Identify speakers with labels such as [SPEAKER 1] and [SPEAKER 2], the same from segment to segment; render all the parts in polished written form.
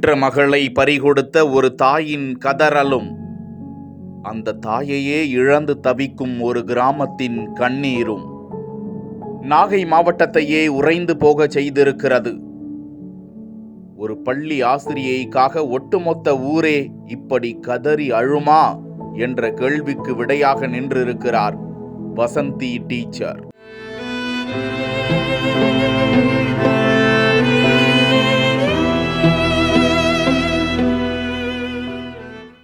[SPEAKER 1] பெற்ற மகளை பறிகொடுத்த ஒரு தாயின் கதறலும், அந்த தாயையே இழந்து தவிக்கும் ஒரு கிராமத்தின் கண்ணீரும் நாகை மாவட்டத்தையே உறைந்து போக செய்திருக்கிறது. ஒரு பள்ளி ஆசிரியைக்காக ஒட்டுமொத்த ஊரே இப்படி கதறி அழுமா என்ற கேள்விக்கு விடையாக நின்றிருக்கிறார் வசந்தி டீச்சர்.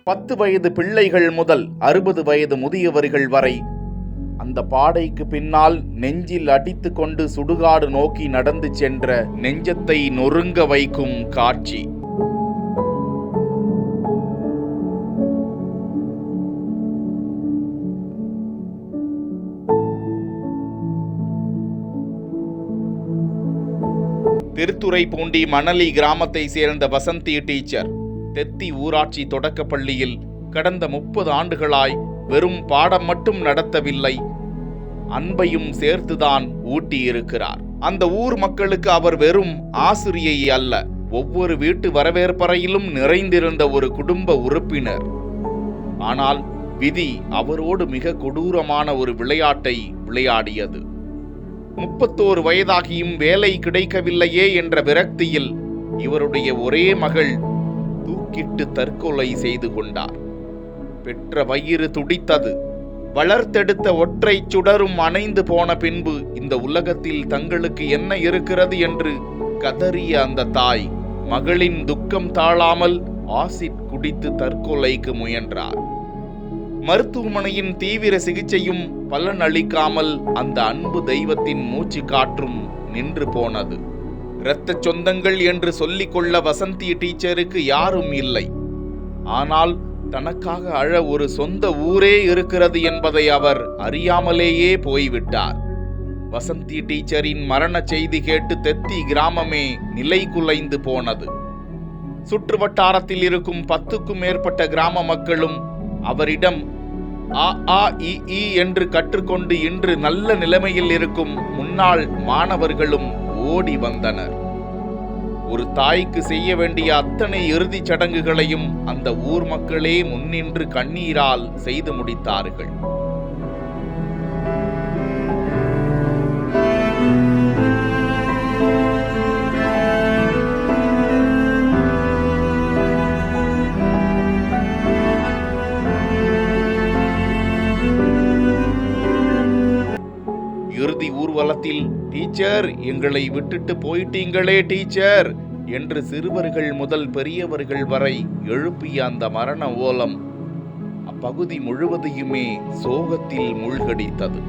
[SPEAKER 1] பத்து வயது பிள்ளைகள் முதல் 60 வயது முதியவர்கள் வரை அந்த பாடைக்கு பின்னால் நெஞ்சில் அடித்து கொண்டு சுடுகாடு நோக்கி நடந்து சென்ற நெஞ்சத்தை நொறுங்க வைக்கும் காட்சி. திருத்துறைப்பூண்டி மணலி கிராமத்தை சேர்ந்த வசந்தி டீச்சர் தெத்தி ஊராட்சி தொடக்கப்பள்ளியில் கடந்த 30 ஆண்டுகளாய் வெறும் பாடம் மட்டும் நடத்தவில்லை, அன்பையும் சேர்த்துதான் ஊட்டியிருக்கிறார். அந்த ஊர் மக்களுக்கு அவர் வெறும் ஆசிரியை அல்ல, ஒவ்வொரு வீட்டு வரவேற்பறையிலும் நிறைந்திருந்த ஒரு குடும்ப உறுப்பினர். ஆனால் விதி அவரோடு மிக கொடூரமான ஒரு விளையாட்டை விளையாடியது. 31 வயதாகியும் வேலை கிடைக்கவில்லையே என்ற விரக்தியில் இவருடைய ஒரே மகள் தூக்கிட்டு தற்கொலை செய்து கொண்டார். பெற்ற வயிறு துடித்தது. வளர்த்தெடுத்த ஒற்றை சுடரும் அணைந்து போன பின்பு இந்த உலகத்தில் தங்களுக்கு என்ன இருக்கிறது என்று கதறிய அந்த தாய் மகளின் துக்கம் தாழாமல் ஆசிட் குடித்து தற்கொலைக்கு முயன்றார். மருத்துவமனையின் தீவிர சிகிச்சையும் பலன் அளிக்காமல் அந்த அன்பு தெய்வத்தின் மூச்சு காற்றும் நின்று போனது. இரத்த சொந்தங்கள் என்று சொல்லிக்கொள்ள வசந்தி டீச்சருக்கு யாரும் இல்லை. ஆனால் தனக்காக அழ ஒரு சொந்த ஊரே இருக்கிறது என்பதை அவர் அறியாமலேயே போய்விட்டார். வசந்தி டீச்சரின் மரண செய்தி கேட்டு தெத்தி கிராமமே நிலை குலைந்து போனது. சுற்று வட்டாரத்தில் இருக்கும் 10க்கும் மேற்பட்ட கிராம மக்களும் அவரிடம் அ ஆ இ ஈ என்று கற்றுக்கொண்டு இன்று நல்ல நிலைமையில் இருக்கும் முன்னாள் மாணவர்களும் ஓடி வந்தனர். ஒரு தாய்க்கு செய்ய வேண்டிய அத்தனை இறுதிச் சடங்குகளையும் அந்த ஊர் மக்களே முன்னின்று கண்ணீரால் செய்து முடித்தார்கள். இறுதி ஊர்வலத்தில் டீச்சர் எங்களை விட்டுட்டு போயிட்டீங்களே டீச்சர் என்று சிறுவர்கள் முதல் பெரியவர்கள் வரை எழுப்பிய அந்த மரண ஓலம் அப்பகுதி முழுவதையுமே சோகத்தில் மூழ்கடித்தது.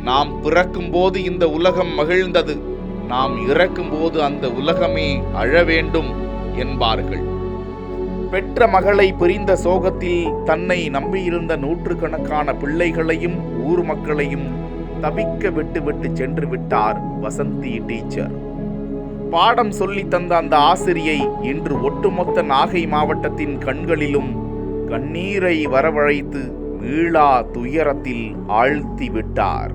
[SPEAKER 1] நாம் பிறக்கும் போது இந்த உலகம் மகிழ்ந்தது, நாம் இறக்கும் போது அந்த உலகமே அழ வேண்டும் என்பார்கள். பெற்ற மகளை பிரிந்த சோகத்தில் தன்னை நம்பியிருந்த நூற்றுக்கணக்கான பிள்ளைகளையும் ஊர் மக்களையும் தவிக்க விட்டு சென்று விட்டார் வசந்தி டீச்சர். பாடம் சொல்லி தந்த அந்த ஆசிரியை இன்று ஒட்டுமொத்த நாகை மாவட்டத்தின் கண்களிலும் கண்ணீரை வரவழைத்து மீளா துயரத்தில் ஆழ்த்தி விட்டார்.